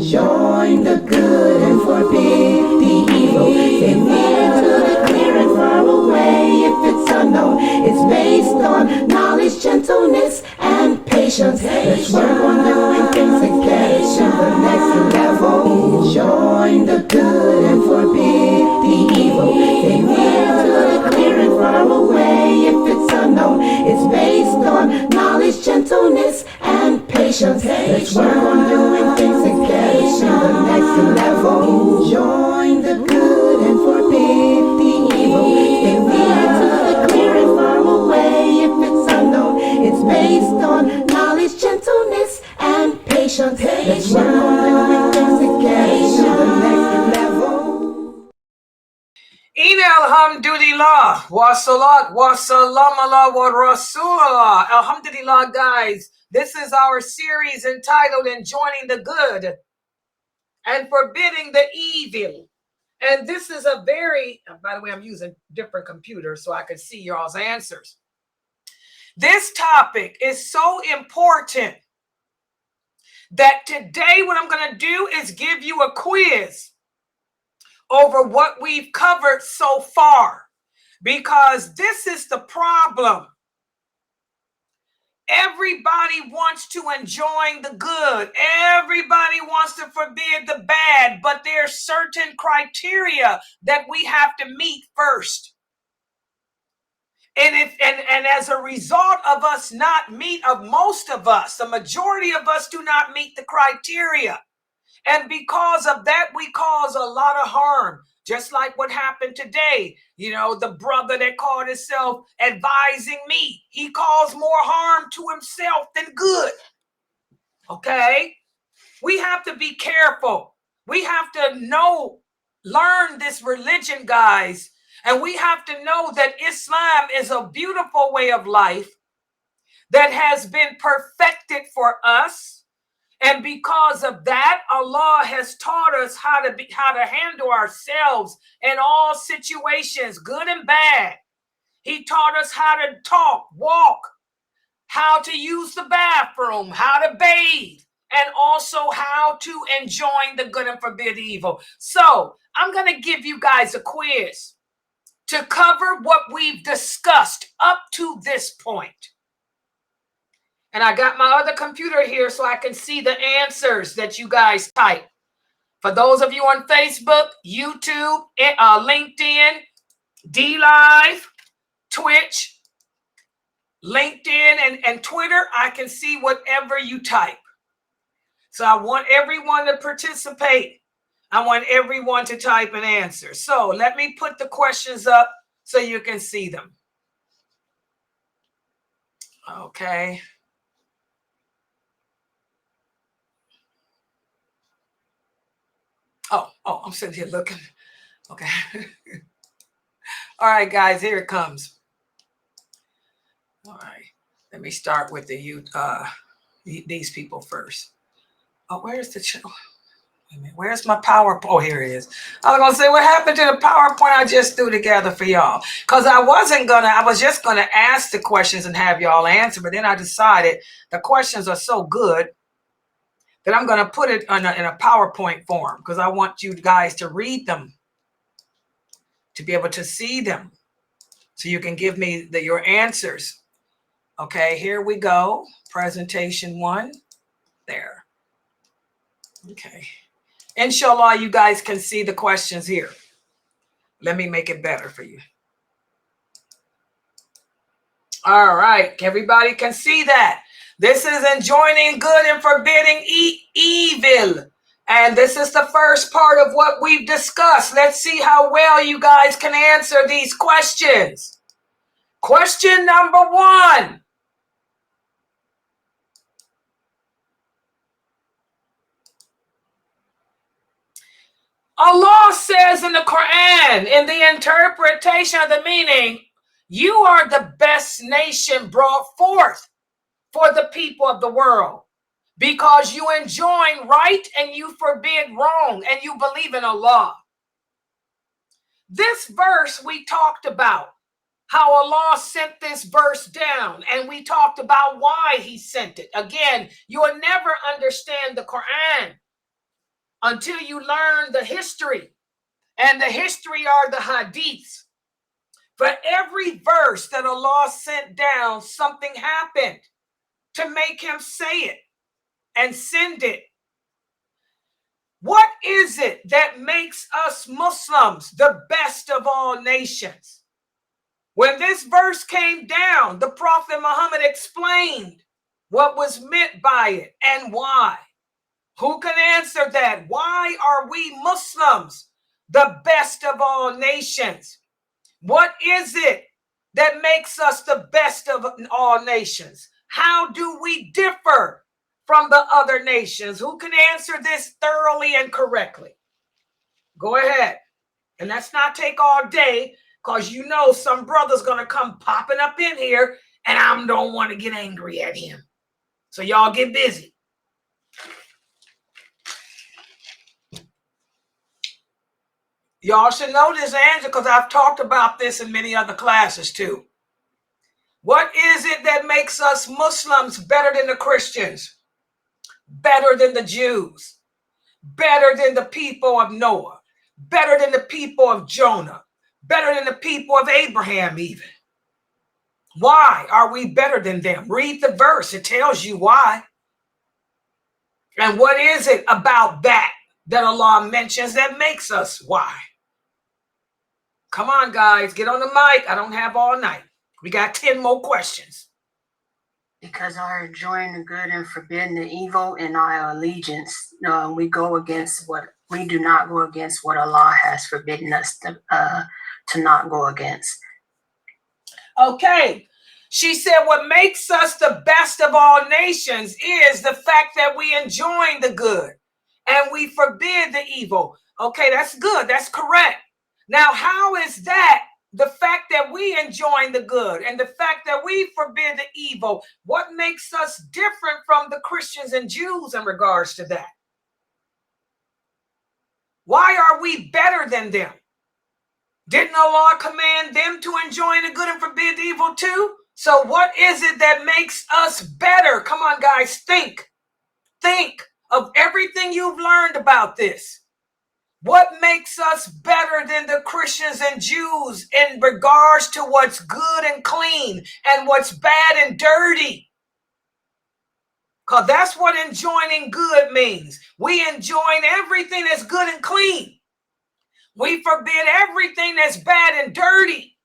Enjoin the good and forbid the evil. Say near to the clear and far away if it's unknown. It's based on knowledge, gentleness, and patience. Let's work on doing things and get it to the next level. Enjoin the good and forbid the evil. Say near to the clear and far away if it's unknown. It's based on knowledge, gentleness, and patience. Let's work on doing things and get it to the next level. Enjoin the good and forbid the evil. Stay near to the clear and far away if it's unknown. It's based on knowledge, gentleness, and patience. Let's work on doing things and get it to the next level. Alhamdulillah, wa salat, wa salam ala wa rasulullah. Alhamdulillah, guys. This is our series entitled Enjoining the Good and Forbidding the Evil. And this is a very, by the way, I'm using different computers so I can see y'all's answers. This topic is so important that today what I'm going to do is give you a quiz over what we've covered so far, because this is the problem. Everybody wants to enjoy the good. Everybody wants to forbid the bad, but there's certain criteria that we have to meet first. And as a result of us not meet, of most of us, the majority of us do not meet the criteria. And because of that, we cause a lot of harm, just like what happened today. You know, the brother that called himself advising me, he caused more harm to himself than good. Okay? We have to be careful. We have to learn this religion, guys. And we have to know that Islam is a beautiful way of life that has been perfected for us. And because of that, Allah has taught us how to handle ourselves in all situations, good and bad. He taught us how to talk, walk, how to use the bathroom, how to bathe, and also how to enjoy the good and forbid evil. So I'm going to give you guys a quiz to cover what we've discussed up to this point. And I got my other computer here so I can see the answers that you guys type. For those of you on Facebook, YouTube, LinkedIn, DLive, Twitch, LinkedIn, and Twitter, I can see whatever you type. So I want everyone to participate. I want everyone to type an answer. So let me put the questions up so you can see them. Okay. Oh, I'm sitting here looking. Okay. All right, guys, here it comes. All right. Let me start with these people first. Oh, where's the channel? Wait a minute, where's my PowerPoint? Oh, here it is. I was going to say, what happened to the PowerPoint I just threw together for y'all? Because I was just going to ask the questions and have y'all answer, but then I decided the questions are so good that I'm going to put it in a PowerPoint form because I want you guys to read them, to be able to see them, so you can give me your answers. Okay, here we go. Presentation 1. There. Okay. Inshallah, you guys can see the questions here. Let me make it better for you. All right, everybody can see that. This is enjoining good and forbidding evil. And this is the first part of what we've discussed. Let's see how well you guys can answer these questions. Question number 1. Allah says in the Quran, in the interpretation of the meaning, you are the best nation brought forth for the people of the world, because you enjoin right and you forbid wrong and you believe in Allah. This verse we talked about, how Allah sent this verse down, and we talked about why he sent it. Again, you will never understand the Quran until you learn the history. And the history are the hadiths. For every verse that Allah sent down, something happened to make him say it and send it. What is it that makes us Muslims the best of all nations? When this verse came down, the Prophet Muhammad explained what was meant by it and why. Who can answer that? Why are we Muslims the best of all nations? What is it that makes us the best of all nations? How do we differ from the other nations? Who can answer this thoroughly and correctly? Go ahead. And let's not take all day, because you know some brother's going to come popping up in here and I don't want to get angry at him. So y'all get busy. Y'all should know this answer because I've talked about this in many other classes too. What is it that makes us Muslims better than the Christians? Better than the Jews? Better than the people of Noah? Better than the people of Jonah? Better than the people of Abraham even? Why are we better than them? Read the verse. It tells you why. And what is it about that Allah mentions that makes us why? Come on, guys. Get on the mic. I don't have all night. We got 10 more questions. Because our enjoying the good and forbidding the evil in our allegiance, we do not go against what Allah has forbidden us to not go against. Okay. She said what makes us the best of all nations is the fact that we enjoin the good and we forbid the evil. Okay, that's good. That's correct. Now, how is that the fact that we enjoin the good and the fact that we forbid the evil? What makes us different from the Christians and Jews in regards to that? Why are we better than them? Didn't Allah command them to enjoin the good and forbid the evil too? So what is it that makes us better? Come on, guys, think. Think of everything you've learned about this. What makes us better than the Christians and Jews in regards to what's good and clean and what's bad and dirty? Because that's what enjoining good means. We enjoin everything that's good and clean. We forbid everything that's bad and dirty.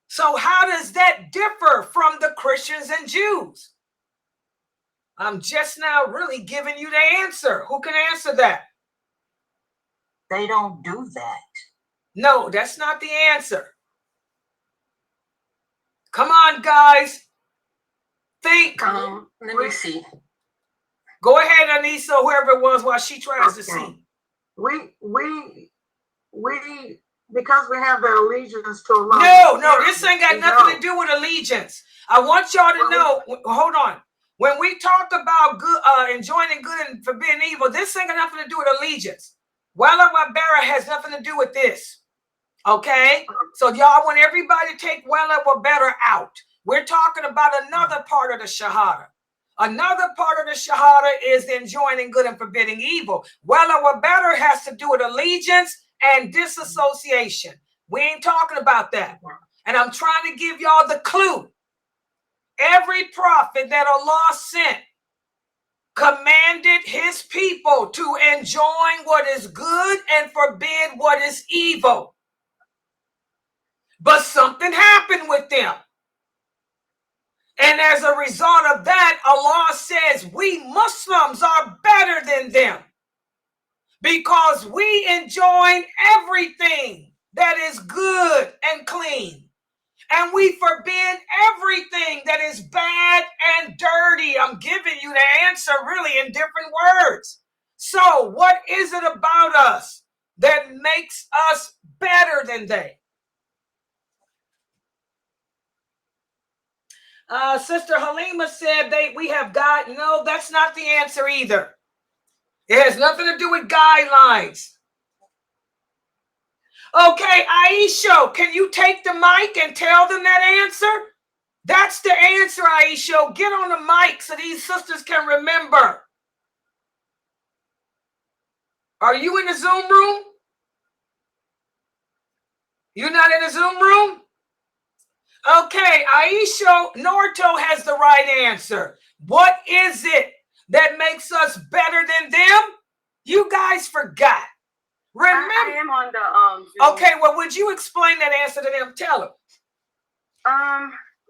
So how does that differ from the Christians and Jews? I'm just now really giving you the answer. Who can answer that? They don't do that. No, that's not the answer. Come on, guys. Think. Let me see. Go ahead, Anissa, whoever it was, while she tries to see. We because we have the allegiance to Allah. No, this ain't got nothing to do with allegiance. I want y'all to know, hold on. When we talk about good, enjoining good and forbidding evil, this ain't got nothing to do with allegiance. Wala Wabara has nothing to do with this. Okay? So y'all want everybody to take Wala Wabara out. We're talking about another part of the Shahada. Another part of the Shahada is enjoining good and forbidding evil. Wala Wabara has to do with allegiance and disassociation. We ain't talking about that. And I'm trying to give y'all the clue. Every prophet that Allah sent commanded his people to enjoin what is good and forbid what is evil. But something happened with them. And as a result of that, Allah says we Muslims are better than them because we enjoin everything that is good and clean. And we forbid everything that is bad and dirty. I'm giving you the answer really in different words. So what is it about us that makes us better than they? Sister Halima said we have God. No, that's not the answer either. It has nothing to do with guidelines. Okay, Aisha, can you take the mic and tell them that answer? That's the answer, Aisha. Get on the mic so these sisters can remember. Are you in the Zoom room? You're not in the Zoom room? Okay, Aisha Norto has the right answer. What is it that makes us better than them? You guys forgot. Remember, I am on the Zoom. Okay, well, would you explain that answer to them? Tell them.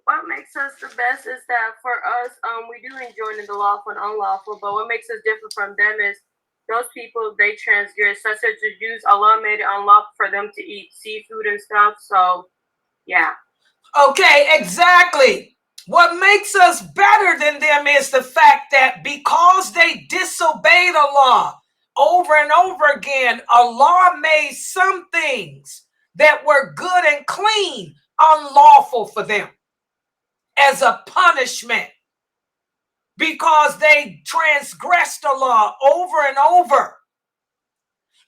What makes us the best is that for us, we do enjoy the lawful and unlawful, but what makes us different from them is those people, they transgress, such as the Jews. Allah made it unlawful for them to eat seafood and stuff. So, yeah. Okay, exactly. What makes us better than them is the fact that because they disobeyed Allah over and over again, Allah made some things that were good and clean unlawful for them as a punishment because they transgressed Allah over and over.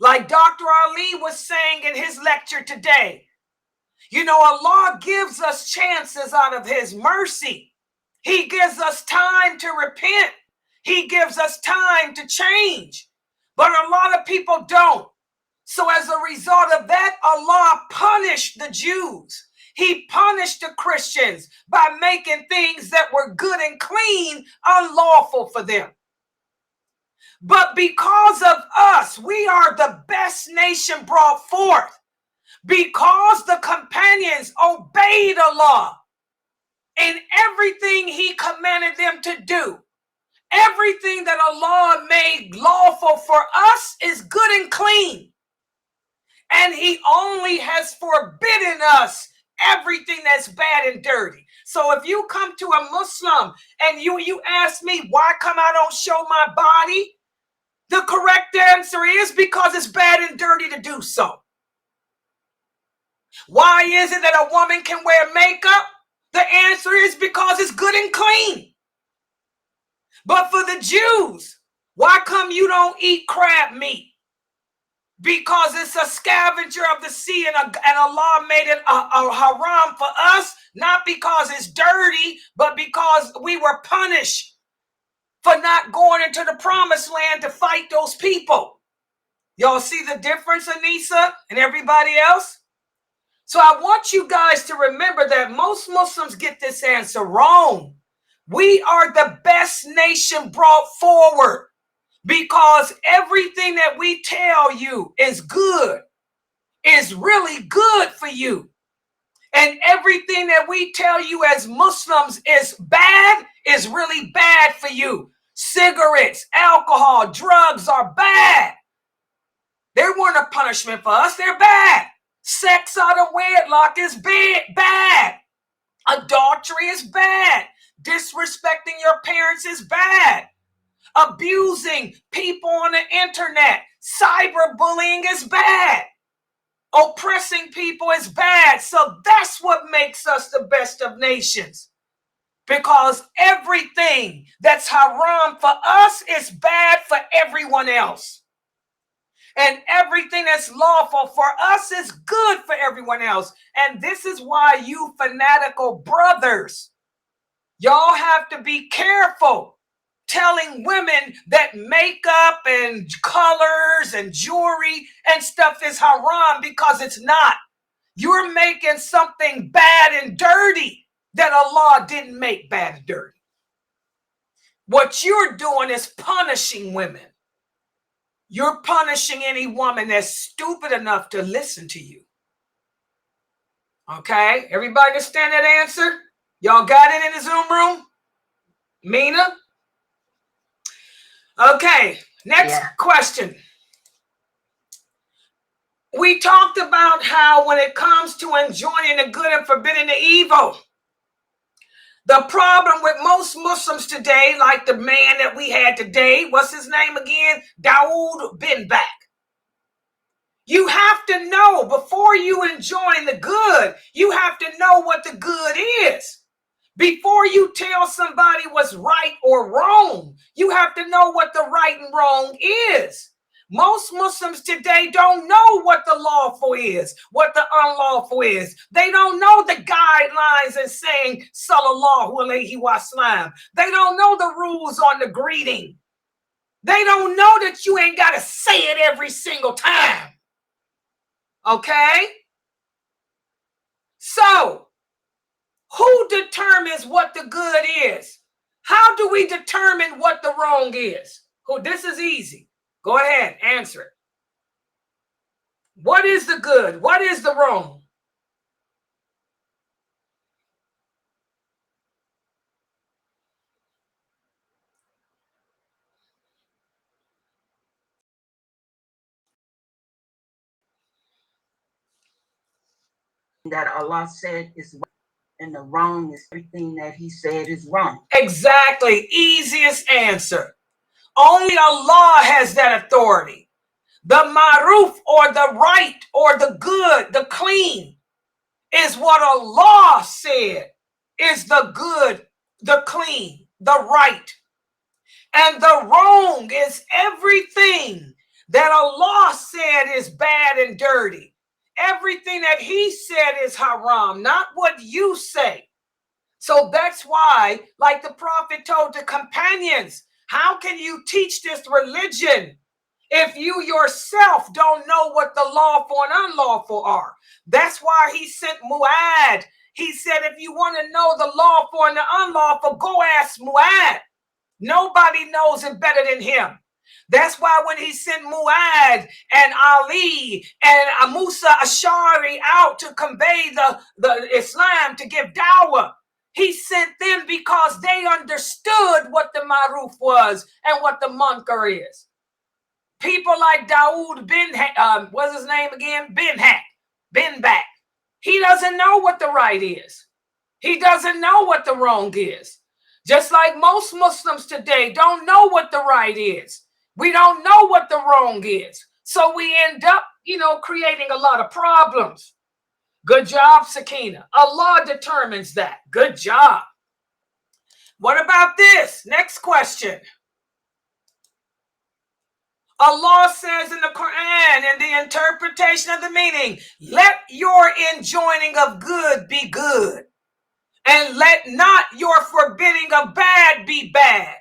Like Dr. Ali was saying in his lecture today, you know, Allah gives us chances out of his mercy. He gives us time to repent. He gives us time to change. But a lot of people don't. So as a result of that, Allah punished the Jews. He punished the Christians by making things that were good and clean unlawful for them. But because of us, we are the best nation brought forth. Because the companions obeyed Allah in everything he commanded them to do. Everything that Allah made lawful for us is good and clean. And he only has forbidden us everything that's bad and dirty. So if you come to a Muslim and you ask me, why come I don't show my body? The correct answer is because it's bad and dirty to do so. Why is it that a woman can wear makeup? The answer is because it's good and clean. But for the Jews, why come you don't eat crab meat? Because it's a scavenger of the sea and Allah made it a haram for us, not because it's dirty, but because we were punished for not going into the promised land to fight those people. Y'all see the difference, Anissa and everybody else? So I want you guys to remember that most Muslims get this answer wrong. We are the best nation brought forward because everything that we tell you is good, is really good for you. And everything that we tell you as Muslims is bad, is really bad for you. Cigarettes, alcohol, drugs are bad. They weren't a punishment for us, they're bad. Sex out of wedlock is bad. Adultery is bad. Disrespecting your parents is bad. Abusing people on the internet, cyberbullying is bad. Oppressing people is bad. So that's what makes us the best of nations. Because everything that's haram for us is bad for everyone else. And everything that's lawful for us is good for everyone else. And this is why you fanatical brothers, y'all have to be careful telling women that makeup and colors and jewelry and stuff is haram, because it's not. You're making something bad and dirty that Allah didn't make bad and dirty. What you're doing is punishing women. You're punishing any woman that's stupid enough to listen to you. Okay? Everybody understand that answer? Y'all got it in the Zoom room? Mina? Okay, next question. We talked about how when it comes to enjoining the good and forbidding the evil, the problem with most Muslims today, like the man that we had today, what's his name again? Dawood bin Bak. You have to know before you enjoin the good, you have to know what the good is. Before you tell somebody what's right or wrong, you have to know what the right and wrong is. Most Muslims today don't know what the lawful is, what the unlawful is. They don't know the guidelines and saying, Sallallahu Alaihi Wasallam. They don't know the rules on the greeting. They don't know that you ain't got to say say it every single time. Okay? So, who determines what the good is? How do we determine what the wrong is? This is easy. Go ahead, answer it. What is the good? What is the wrong? That Allah said is right, and the wrong is everything that he said is wrong. Exactly. Easiest answer. Only Allah has that authority. The maruf, or the right, or the good, the clean, is what Allah said is the good, the clean, the right. And the wrong is everything that Allah said is bad and dirty. Everything that he said is haram, not what you say. So that's why, like the Prophet told the companions, how can you teach this religion if you yourself don't know what the lawful and unlawful are? That's why he sent Mu'ad. He said, if you want to know the lawful and the unlawful, go ask Mu'ad. Nobody knows it better than him. That's why when he sent Mu'ad and Ali and Musa Ashari out to convey the Islam, to give dawah, he sent them because they understood what the maruf was and what the munkar is. People like Dawood what's his name again? Bin Bak. He doesn't know what the right is. He doesn't know what the wrong is. Just like most Muslims today don't know what the right is. We don't know what the wrong is. So we end up, creating a lot of problems. Good job, Sakina. Allah determines that. Good job. What about this? Next question. Allah says in the Quran, in the interpretation of the meaning, let your enjoining of good be good, and let not your forbidding of bad be bad.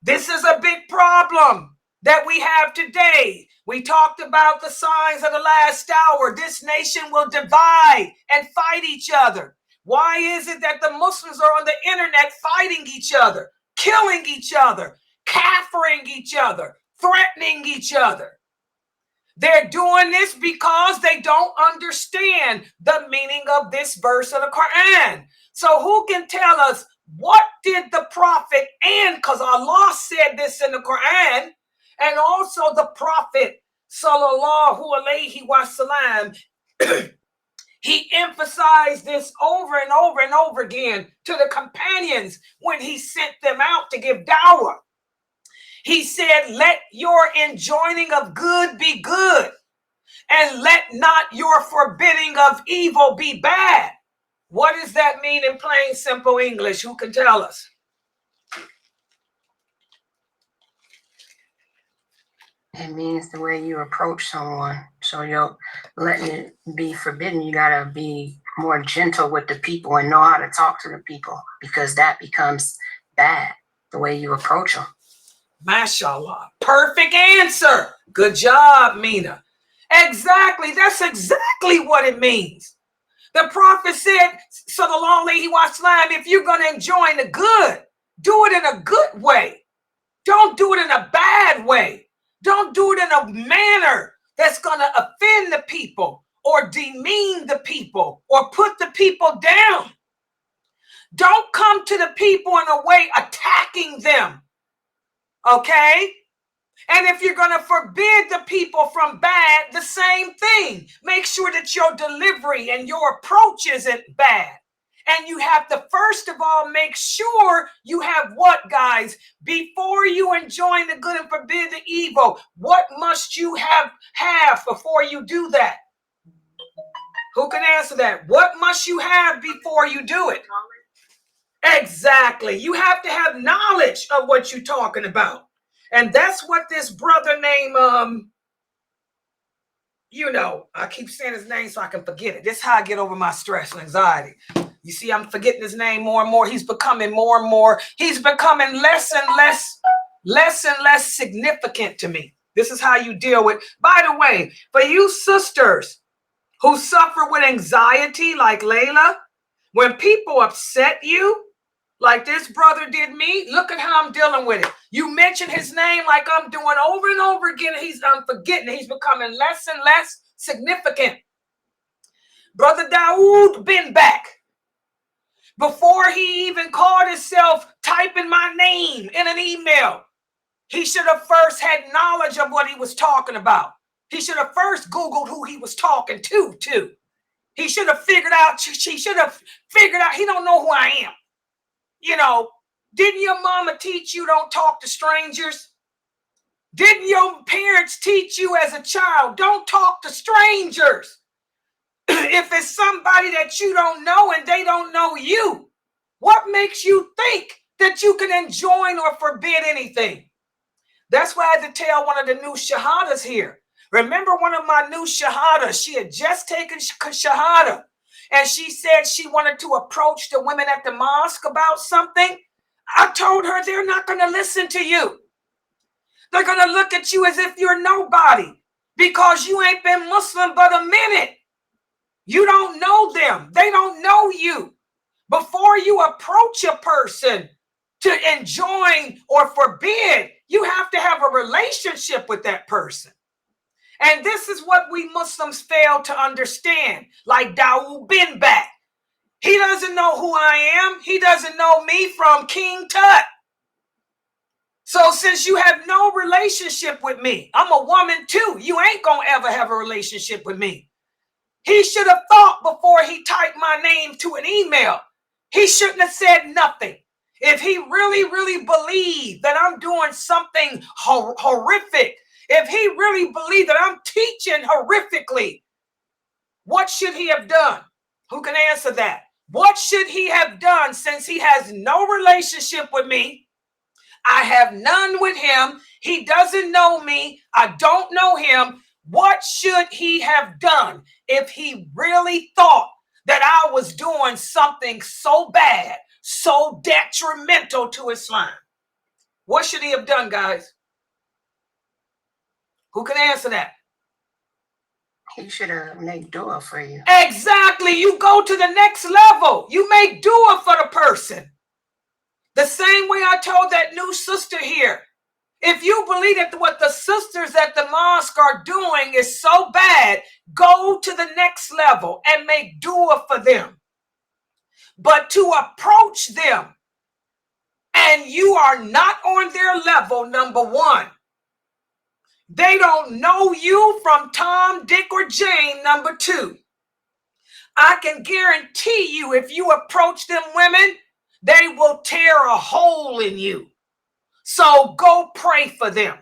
This is a big problem that we have today. We talked about the signs of the last hour. This nation will divide and fight each other. Why is it that the Muslims are on the internet fighting each other, killing each other, kafiring each other, threatening each other? They're doing this because they don't understand the meaning of this verse of the Quran. So who can tell us what did the Prophet, and because Allah said this in the Quran, and also the Prophet sallallahu alaihi wasallam, he emphasized this over and over and over again to the companions when he sent them out to give dawah. He said, let your enjoining of good be good, and let not your forbidding of evil be bad. What does that mean in plain, simple English? Who can tell us? It means the way you approach someone. So you're letting it be forbidden. You got to be more gentle with the people and know how to talk to the people, because that becomes bad, the way you approach them. MashaAllah. Perfect answer. Good job, Mina. Exactly. That's exactly what it means. The Prophet said, sallallahu alaihi wasallam, if you're going to enjoy the good, do it in a good way. Don't do it in a bad way. Don't do it in a manner that's going to offend the people or demean the people or put the people down. Don't come to the people in a way attacking them. Okay? And if you're going to forbid the people from bad, the same thing. Make sure that your delivery and your approach isn't bad. And you have to, first of all, make sure you have what, guys? Before you enjoin the good and forbid the evil, what must you have before you do that? Who can answer that? What must you have before you do it? Exactly. You have to have knowledge of what you're talking about. And that's what this brother named, I keep saying his name so I can forget it. This is how I get over my stress and anxiety. You see, I'm forgetting his name more and more. He's becoming more and more. He's becoming less and less significant to me. This is how you deal with. By the way, for you sisters who suffer with anxiety like Layla, when people upset you, like this brother did me, look at how I'm dealing with it. You mention his name like I'm doing over and over again. I'm forgetting. He's becoming less and less significant. Brother Dawood been back. Before he even called himself typing my name in an email, he should have first had knowledge of what he was talking about. He should have first Googled who he was talking to, too. He should have figured out, she should have figured out, he don't know who I am. You know, didn't your mama teach you don't talk to strangers? Didn't your parents teach you as a child, don't talk to strangers? If it's somebody that you don't know and they don't know you, what makes you think that you can enjoin or forbid anything? That's why I had to tell one of the new shahadas here. Remember one of my new shahadas, she had just taken shahada, and she said she wanted to approach the women at the mosque about something. I told her they're not going to listen to you. They're going to look at you as if you're nobody because you ain't been Muslim but a minute. You don't know them. They don't know you. Before you approach a person to enjoin or forbid, you have to have a relationship with that person. And this is what we Muslims fail to understand. Like Dawood bin back. He doesn't know who I am. He doesn't know me from King Tut. So since you have no relationship with me, I'm a woman too. You ain't gonna ever have a relationship with me. He should have thought before he typed my name to an email. He shouldn't have said nothing. If he really, really believed that I'm doing something horrific, if he really believed that I'm teaching horrifically, what should he have done? Who can answer that? What should he have done since he has no relationship with me? I have none with him. He doesn't know me. I don't know him. What should he have done if he really thought that I was doing something so bad, so detrimental to Islam? What should he have done, guys? Who can answer that? He should have made dua for you. Exactly. You go to the next level. You make dua for the person. The same way I told that new sister here. If you believe that what the sisters at the mosque are doing is so bad, go to the next level and make dua for them. But to approach them and you are not on their level, number one, they don't know you from Tom, Dick, or Jane, number two. I can guarantee you if you approach them women, they will tear a hole in you. So go pray for them.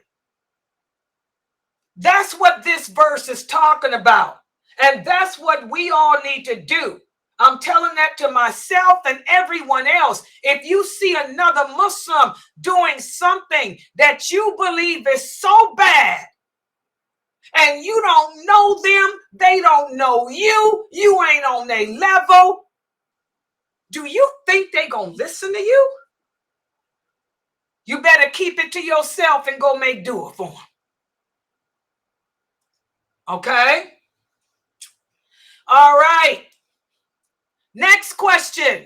That's what this verse is talking about. And that's what we all need to do. I'm telling that to myself and everyone else. If you see another Muslim doing something that you believe is so bad, and you don't know them, they don't know you, you ain't on their level, do you think they gonna listen to you? You better keep it to yourself and go make dua for them. Okay? All right. Next question.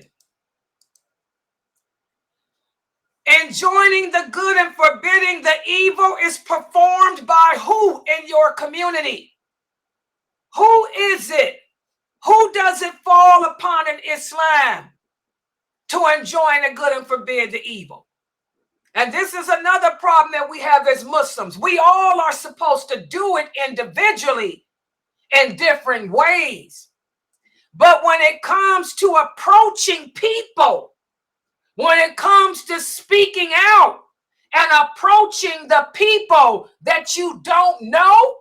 Enjoining the good and forbidding the evil is performed by who in your community? Who is it? Who does it fall upon in Islam to enjoin the good and forbid the evil? And this is another problem that we have as Muslims. We all are supposed to do it individually in different ways. But when it comes to approaching people, when it comes to speaking out and approaching the people that you don't know,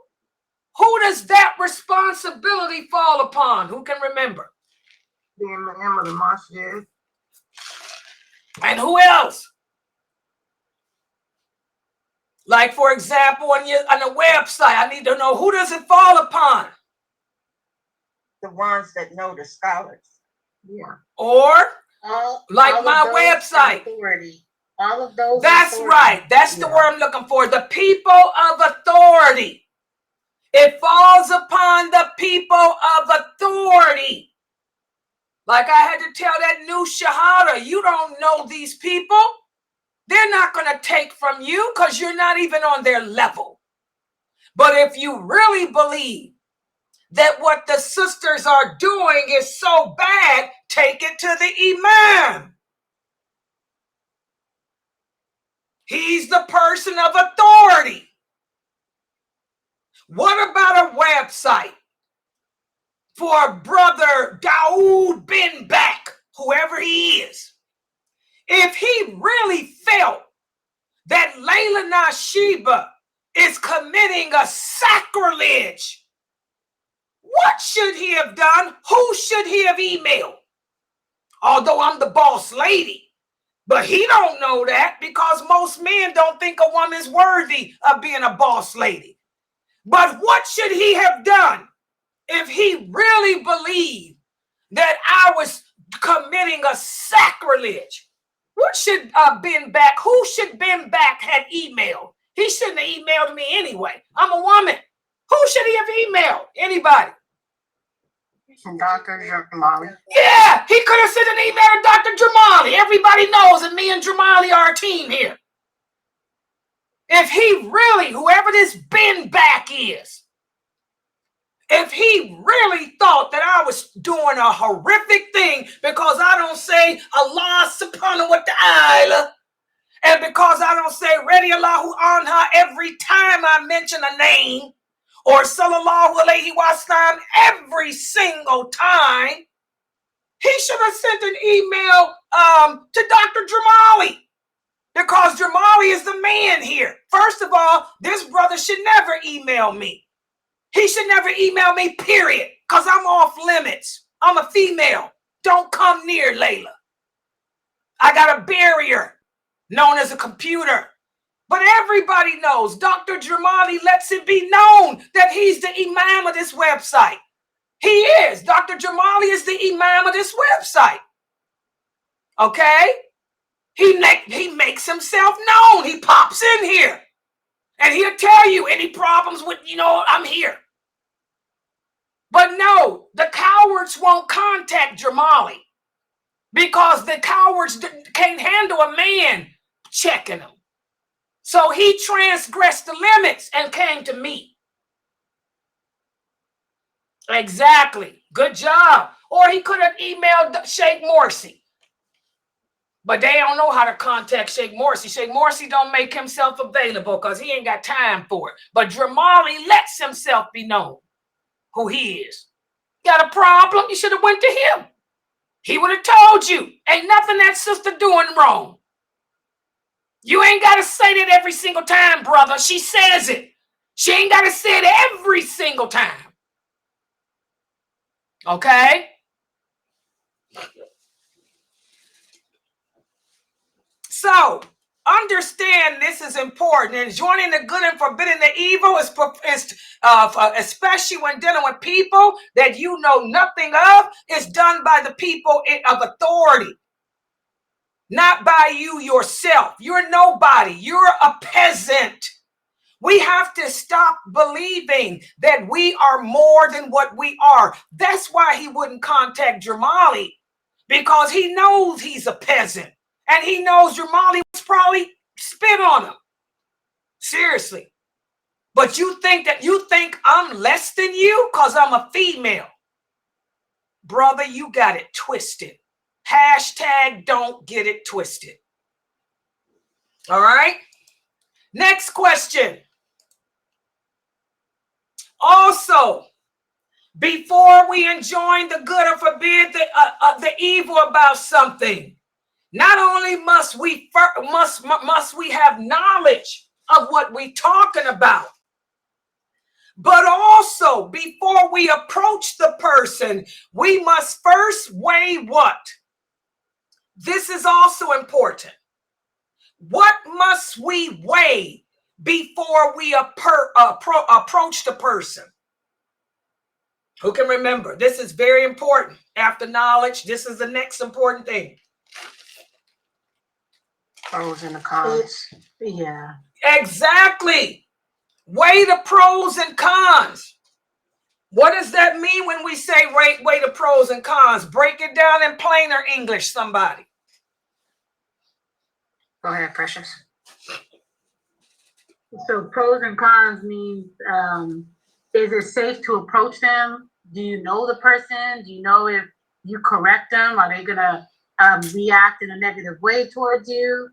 who does that responsibility fall upon? Who can remember? The Imam of the Masjid. And who else? Like, for example, on the website, I need to know, who does it fall upon? The ones that know the scholars. Yeah. Or, All like my of those website. Authority All of those. That's right. That's the word I'm looking for. The people of authority. It falls upon the people of authority. Like I had to tell that new Shahada, you don't know these people. They're not going to take from you because you're not even on their level. But if you really believe that what the sisters are doing is so bad, take it to the Imam. He's the person of authority. What about a website for Brother Daoud bin Bak, whoever he is? If he really felt that Laila Nasheeba is committing a sacrilege, what should he have done? Who should he have emailed? Although I'm the boss lady, but he don't know that because most men don't think a woman's worthy of being a boss lady. But what should he have done if he really believed that I was committing a sacrilege? What should bin Bak? Who should bin Bak have emailed? He shouldn't have emailed me anyway. I'm a woman. Who should he have emailed? Anybody? Dr. Jamali. Yeah, he could have sent an email to Dr. Jamali. Everybody knows that me and Jamali are a team here. If he really, whoever this bin Bak is, if he really thought that I was doing a horrific thing because I don't say Allah subhanahu wa ta'ala, and because I don't say radiallahu anha every time I mention a name, or sallallahu alayhi wa sallam every single time, he should have sent an email to Dr. Jamali, because Jamali is the man here. First of all, this brother should never email me. He should never email me, period, because I'm off limits. I'm a female. Don't come near Layla. I got a barrier known as a computer. But everybody knows Dr. Jamali lets it be known that he's the imam of this website. He is. Dr. Jamali is the imam of this website. Okay? He makes himself known. He pops in here. And he'll tell you any problems with, I'm here. But no, the cowards won't contact Jamali because the cowards can't handle a man checking them. So he transgressed the limits and came to me. Exactly. Good job. Or he could have emailed Sheikh Morsi. But they don't know how to contact Sheikh Morsi. Sheikh Morsi don't make himself available because he ain't got time for it. But Jamali lets himself be known who he is. Got a problem? You should have went to him. He would have told you. Ain't nothing that sister doing wrong. You ain't got to say that every single time, brother. She says it. She ain't got to say it every single time. Okay? So, understand this is important. Enjoining the good and forbidding the evil is especially when dealing with people that you know nothing of, is done by the people of authority. Not by you yourself. You're nobody. You're a peasant. We have to stop believing that we are more than what we are. That's why he wouldn't contact Jamali, because he knows he's a peasant. And he knows Jamali was probably spit on him. Seriously. But you think I'm less than you because I'm a female. Brother, you got it twisted. Hashtag don't get it twisted. All right. Next question. Also, before we enjoin the good or forbid the evil about something, not only must we have knowledge of what we're talking about, but also before we approach the person, we must first weigh what? This is also important. What must we weigh before we approach the person? Who can remember? This is very important. After knowledge, this is the next important thing. Pros and the cons. Yeah. Exactly. Weigh the pros and cons. What does that mean when we say weigh the pros and cons? Break it down in plainer English, somebody. Go ahead, Precious. So pros and cons means, is it safe to approach them? Do you know the person? Do you know if you correct them? Are they gonna react in a negative way towards you?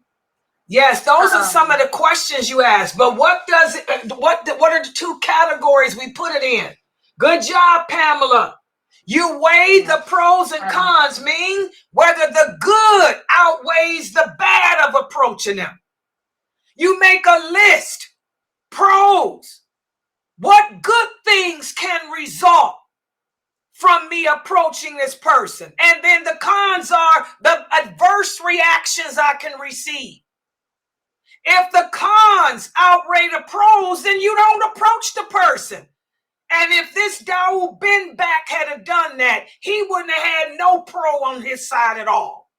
Yes, those are some of the questions you ask. But what does it? What are the two categories we put it in? Good job, Pamela. You weigh the pros and cons, mean whether the good outweighs the bad of approaching them. You make a list. Pros. What good things can result from me approaching this person? And then the cons are the adverse reactions I can receive. If the cons outweigh the pros, then you don't approach the person. And if this Daoud Ben Back had done that, he wouldn't have had no pro on his side at all.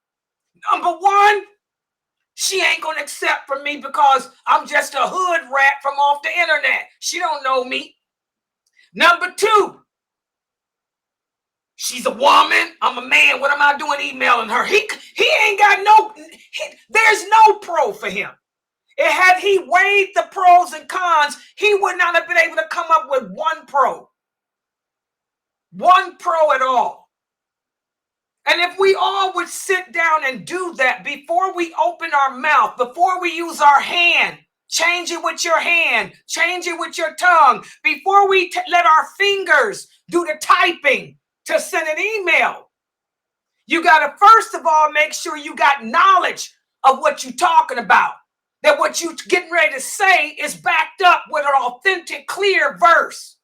Number one, she ain't gonna accept from me because I'm just a hood rat from off the internet. She don't know me. Number two, she's a woman. I'm a man. What am I doing emailing her? He ain't got there's no pro for him. Had he weighed the pros and cons, he would not have been able to come up with one pro. One pro at all. And if we all would sit down and do that before we open our mouth, before we use our hand, change it with your hand, change it with your tongue, before we let our fingers do the typing to send an email, you got to first of all make sure you got knowledge of what you're talking about. That what you getting ready to say is backed up with an authentic, clear verse.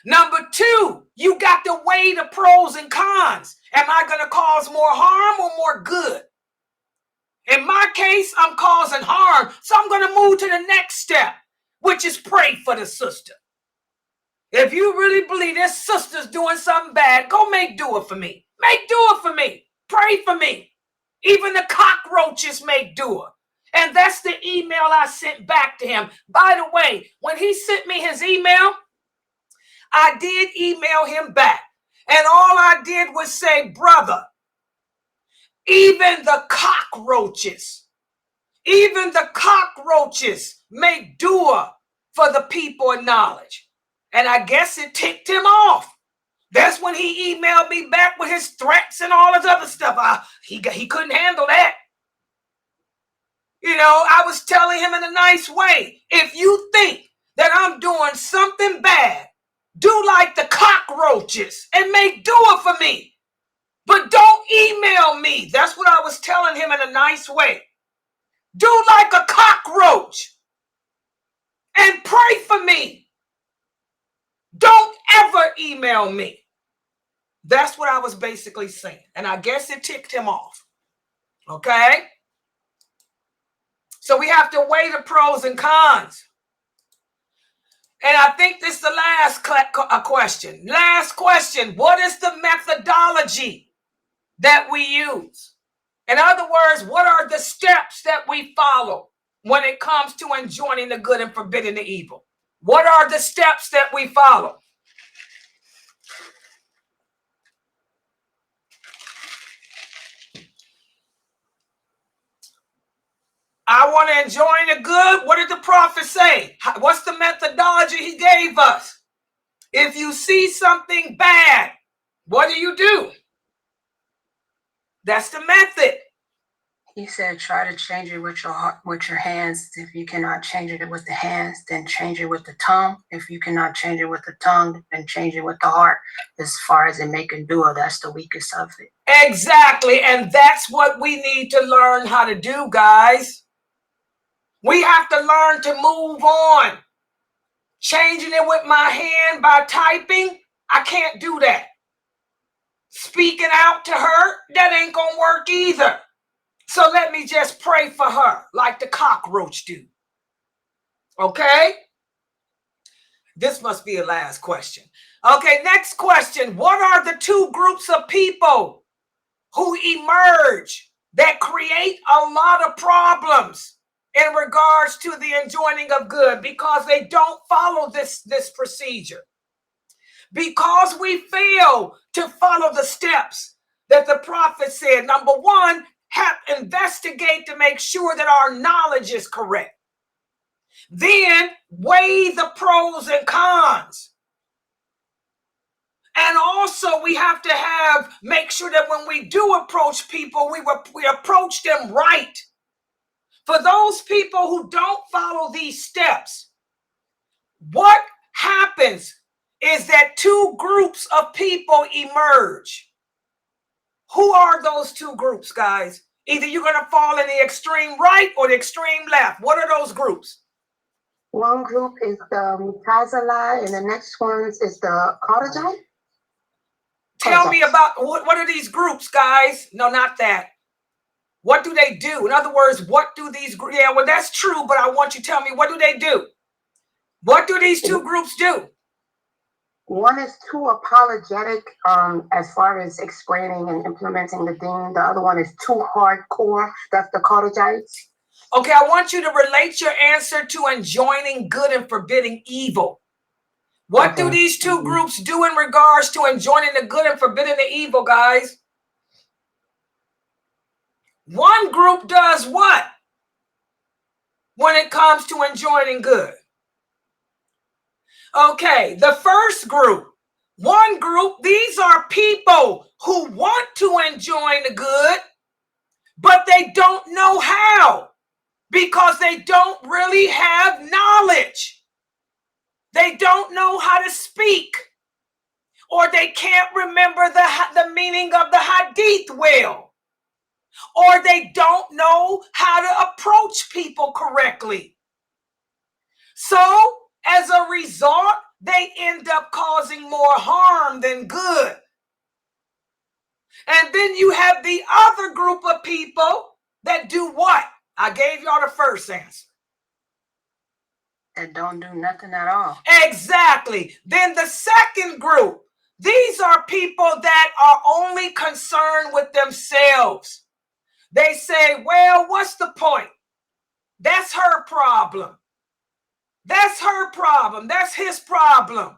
Number two, you got to weigh the pros and cons. Am I going to cause more harm or more good? In my case, I'm causing harm. So I'm going to move to the next step, which is pray for the sister. If you really believe this sister's doing something bad, go make do it for me. Make do it for me. Pray for me. Even the cockroaches make do it. And that's the email I sent back to him. By the way, when he sent me his email, I did email him back. And all I did was say, brother, even the cockroaches make dua for the people of knowledge. And I guess it ticked him off. That's when he emailed me back with his threats and all his other stuff. He couldn't handle that. You know, I was telling him in a nice way, if you think that I'm doing something bad, do like the cockroaches and make do it for me. But don't email me. That's what I was telling him in a nice way. Do like a cockroach and pray for me. Don't ever email me. That's what I was basically saying. And I guess it ticked him off. Okay? So we have to weigh the pros and cons. And I think this is the last question. Last question. What is the methodology that we use? In other words, what are the steps that we follow when it comes to enjoining the good and forbidding the evil? What are the steps that we follow? I want to enjoin the good. What did the prophet say? What's the methodology he gave us? If you see something bad, what do? That's the method. He said, try to change it with your heart, with your hands. If you cannot change it with the hands, then change it with the tongue. If you cannot change it with the tongue, then change it with the heart. As far as it making dua, that's the weakest of it. Exactly. And that's what we need to learn how to do, guys. We have to learn to move on. Changing it with my hand by typing, I can't do that. Speaking out to her, that ain't gonna work either. So let me just pray for her like the cockroach do. Okay? This must be a last question. Okay, next question. What are the two groups of people who emerge that create a lot of problems in regards to the enjoining of good because they don't follow this procedure. Because we fail to follow the steps that the prophet said. Number one, investigate to make sure that our knowledge is correct. Then weigh the pros and cons. And also we have to make sure that when we do approach people, we approach them right. For those people who don't follow these steps, what happens is that two groups of people emerge. Who are those two groups, guys? Either you're going to fall in the extreme right or the extreme left. What are those groups? One group is the Mutazila, and the next one is the Qadrijite. Tell me about, what are these groups, guys? No, not that. What do they do? In other words, what do these groups? Yeah, well, that's true, but I want you to tell me, what do they do? What do these two groups do? One is too apologetic as far as explaining and implementing the deen. The other one is too hardcore. That's the Qadrijites. Okay, I want you to relate your answer to enjoining good and forbidding evil. What do these two groups do in regards to enjoining the good and forbidding the evil, guys? One group does what when it comes to enjoining good? Okay, the first group, one group, these are people who want to enjoin the good, but they don't know how because they don't really have knowledge. They don't know how to speak, or they can't remember the meaning of the hadith well, or they don't know how to approach people correctly. So, as a result, they end up causing more harm than good. And then you have the other group of people that do what? I gave y'all the first answer. That don't do nothing at all. Exactly. Then the second group, these are people that are only concerned with themselves. They say, well, what's the point? That's her problem. That's her problem. That's his problem.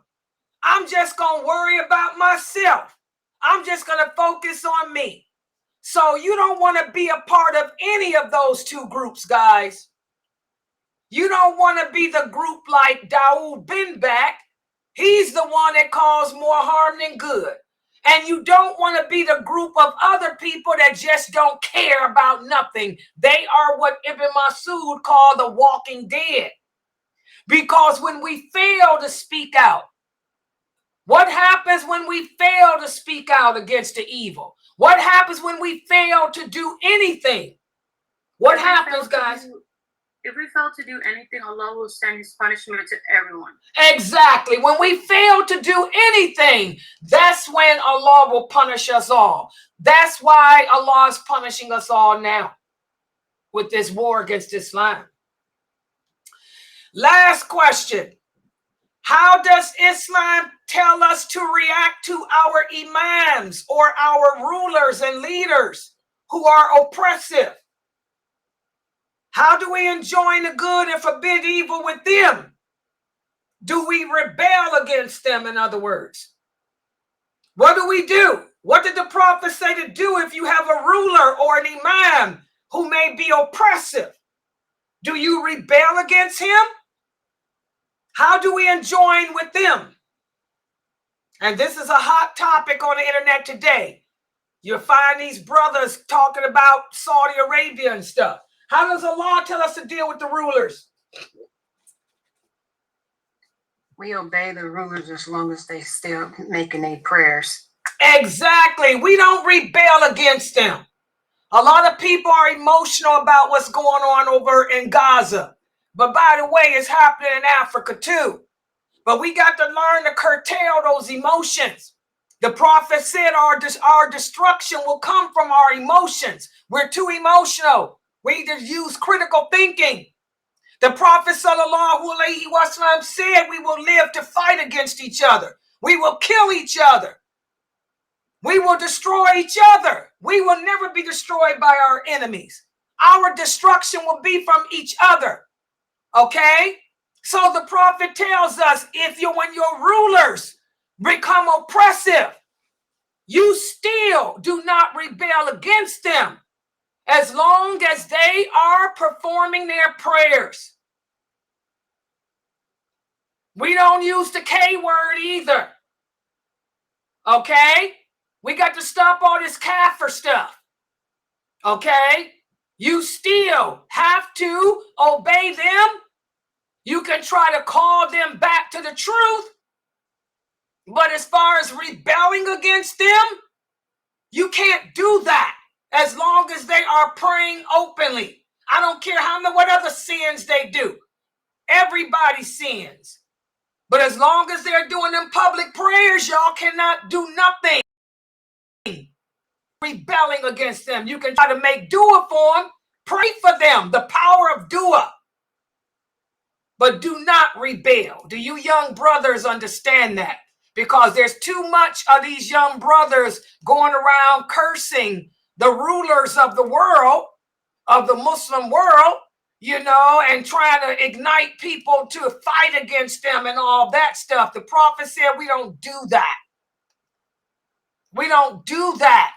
I'm just going to worry about myself. I'm just going to focus on me. So you don't want to be a part of any of those two groups, guys. You don't want to be the group like Daoud bin Bak. He's the one that caused more harm than good. And you don't want to be the group of other people that just don't care about nothing. They are what Ibn Masud called the walking dead. Because when we fail to speak out, what happens when we fail to speak out against the evil? What happens when we fail to do anything? What happens, guys? If we fail to do anything, Allah will send his punishment to everyone. Exactly. When we fail to do anything, that's when Allah will punish us all. That's why Allah is punishing us all now with this war against Islam. Last question. How does Islam tell us to react to our imams or our rulers and leaders who are oppressive? How do we enjoin the good and forbid evil with them? Do we rebel against them, in other words? What do we do? What did the Prophet say to do if you have a ruler or an imam who may be oppressive? Do you rebel against him? How do we enjoin with them? And this is a hot topic on the internet today. You'll find these brothers talking about Saudi Arabia and stuff. How does Allah tell us to deal with the rulers? We obey the rulers as long as they still making their prayers. Exactly. We don't rebel against them. A lot of people are emotional about what's going on over in Gaza. But by the way, it's happening in Africa too. But we got to learn to curtail those emotions. The Prophet said our destruction will come from our emotions. We're too emotional. We need to use critical thinking. The Prophet sallallahu alaihi wasallam said we will live to fight against each other. We will kill each other. We will destroy each other. We will never be destroyed by our enemies. Our destruction will be from each other. Okay? So the prophet tells us, when your rulers become oppressive, you still do not rebel against them as long as they are performing their prayers. We don't use the K word either. Okay? We got to stop all this kafir stuff. Okay? You still have to obey them. You can try to call them back to the truth. But as far as rebelling against them, you can't do that as long as they are praying openly. I don't care what other sins they do. Everybody sins. But as long as they're doing them public prayers, y'all cannot do nothing rebelling against them. You can try to make dua for them, pray for them, the power of dua. But do not rebel. Do you young brothers understand that? Because there's too much of these young brothers going around cursing the rulers of the world, of the Muslim world, and trying to ignite people to fight against them and all that stuff. The prophet said we don't do that. We don't do that.